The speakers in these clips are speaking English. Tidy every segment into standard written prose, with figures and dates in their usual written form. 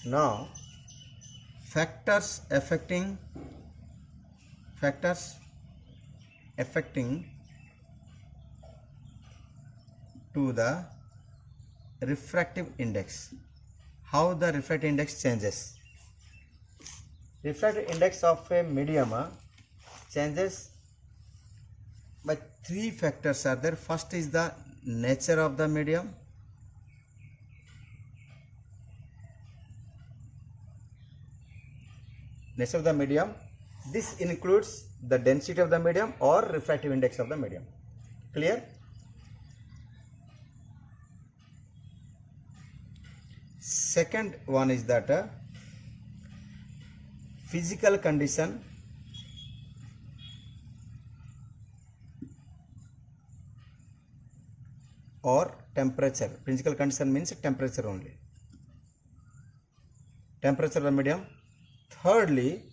Now factors affecting to the refractive index. How the refractive index changes? Refractive index of a medium changes by three factors are there. First is the nature of the medium. Nature of the medium. This includes the density of the medium or refractive index of the medium. Clear? Second one is that physical condition or temperature. Physical condition means temperature only. Temperature of the medium. Thirdly,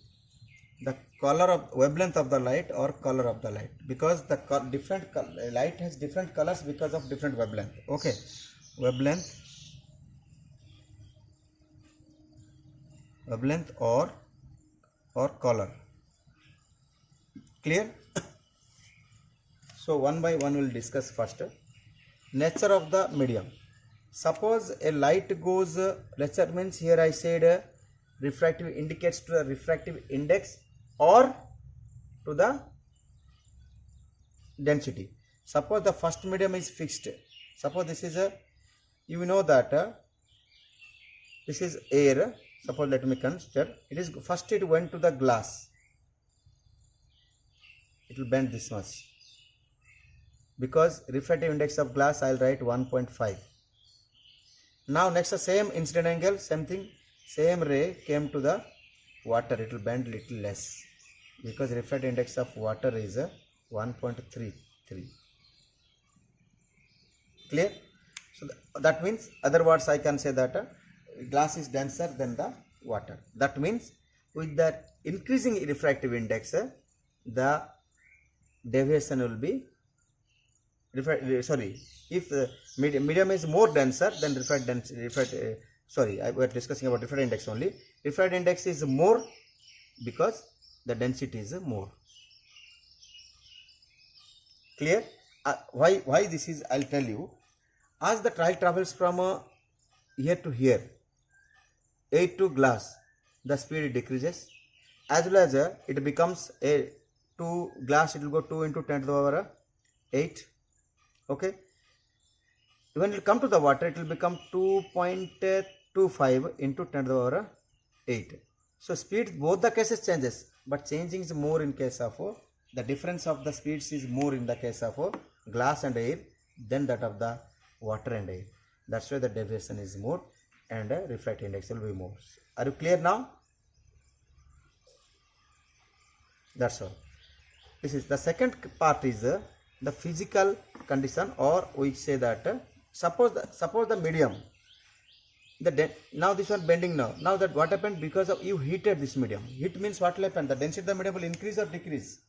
the color of wavelength of the light or color of the light, because the light has different colors because of different wavelength. Okay, wavelength or color. Clear? So one by one we will discuss first. Nature of the medium. Suppose a light goes, nature means here I said refractive indicates to the refractive index or to the density. Suppose the first medium is fixed. Suppose this is you know that this is air. Suppose let me consider it is first it went to the glass. It will bend this much because refractive index of glass I will write 1.5. Now next the same incident angle, same thing, same ray came to the water, it will bend little less because refractive index of water is 1.33. Clear? So that means, other words I can say that glass is denser than the water. That means with the increasing refractive index the deviation will be if medium is more denser then we are discussing about refractive index only. Refractive index is more because the density is more. Clear? Why this is, I will tell you. As the light travels from here to here, 8 to glass, the speed decreases, as well as it becomes a to glass, it will go 2 into 10 to the power 8. Okay, when it will come to the water, it will become 2.25 into 10 to the power 8. So speed both the cases changes, but changing is more in case of the difference of the speeds is more in the case of glass and air than that of the water and air. That's why the deviation is more and refractive index will be more. Are you clear now? That's all. This is the second part is the physical condition, or we say that suppose the medium, now this one bending now that what happened, because of you heated this medium. Heat means what will happen? The density of the medium will increase or decrease?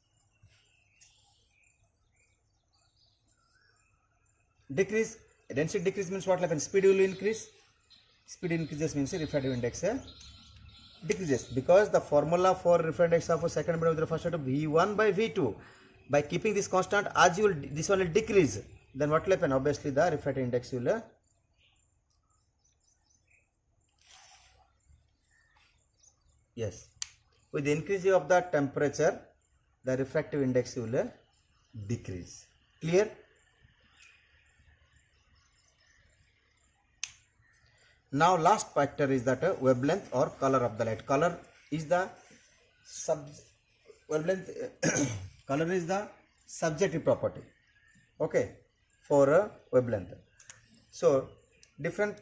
Decrease. Density decrease means what will happen? Speed will increase. Speed increases means refractive index decreases, because the formula for refractive index of a second medium with the first order V1 by V2. By keeping this constant, as you will, this one will decrease, then what will happen? Obviously the refractive index will yes, with the increase of the temperature, the refractive index will decrease. Clear? Now last factor is that wavelength or color of the light. Color is the wavelength color is the subjective property, okay, for wavelength. So different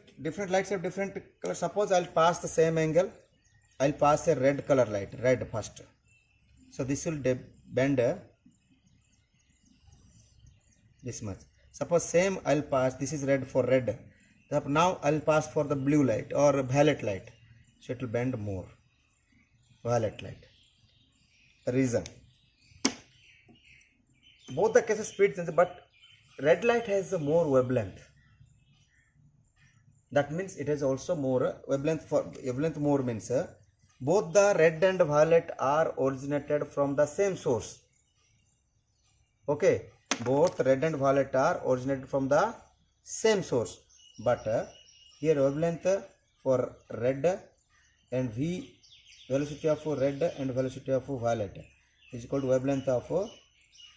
lights have different color. Suppose I will pass the same angle, I will pass a red color light, red first. So this will bend this much. Suppose same I will pass, this is red for red. Now I will pass for the blue light or violet light. So it will bend more. Violet light. The reason, both the cases speed change, but red light has more wavelength. That means it has also more wavelength. For wavelength more means both the red and violet are originated from the same source. Okay, both red and violet are originated from the same source, but here wavelength for red and v, velocity of red and velocity of violet is equal to wavelength of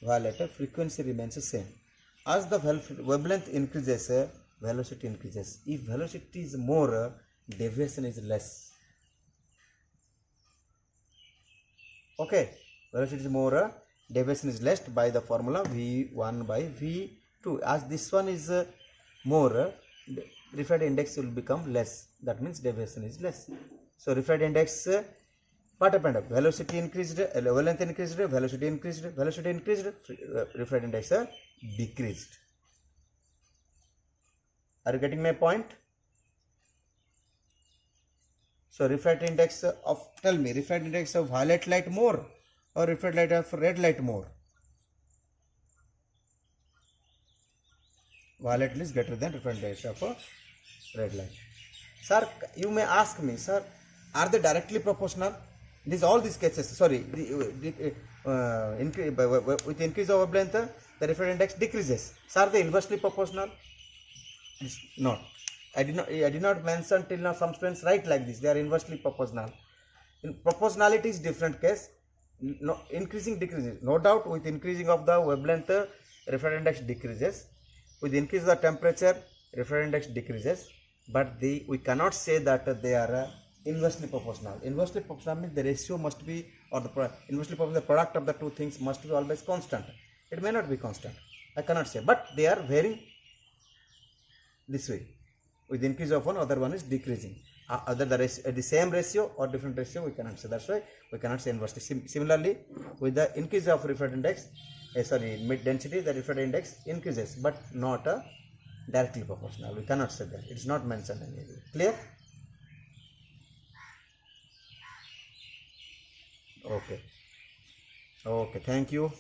violet. Frequency remains the same. As the wavelength increases, velocity increases. If velocity is more, deviation is less. Okay, velocity is more, deviation is less by the formula v1 by v2. As this one is more, refractive index will become less. That means deviation is less. So refractive index, what happened? Velocity increased, wavelength increased, velocity increased, refractive index decreased. Are you getting my point? So refractive index of, tell me, refractive index of violet light more or refractive light of red light more? Violet is greater than refractive index of red light. Sir, you may ask me, sir, are they directly proportional? All these cases, sorry, with increase of wavelength, the refractive index decreases. So are they inversely proportional? It's not. I did not mention till now. Some students write like this. They are inversely proportional. In proportionality is different case. No, increasing, decreases. No doubt, with increasing of the wavelength, refractive index decreases. With increase of the temperature, refractive index decreases. But we cannot say that they are inversely proportional. Inversely proportional means the ratio must be, or the inversely proportional, the product of the two things must be always constant. It may not be constant. I cannot say, but they are varying this way. With increase of one, other one is decreasing. Either the same ratio or different ratio, we cannot say. That's why we cannot say inversely. Similarly, with the increase of refractive index, mid density, the refractive index increases, but not directly proportional. We cannot say that. It is not mentioned anywhere. Clear? Okay. Okay. Thank you.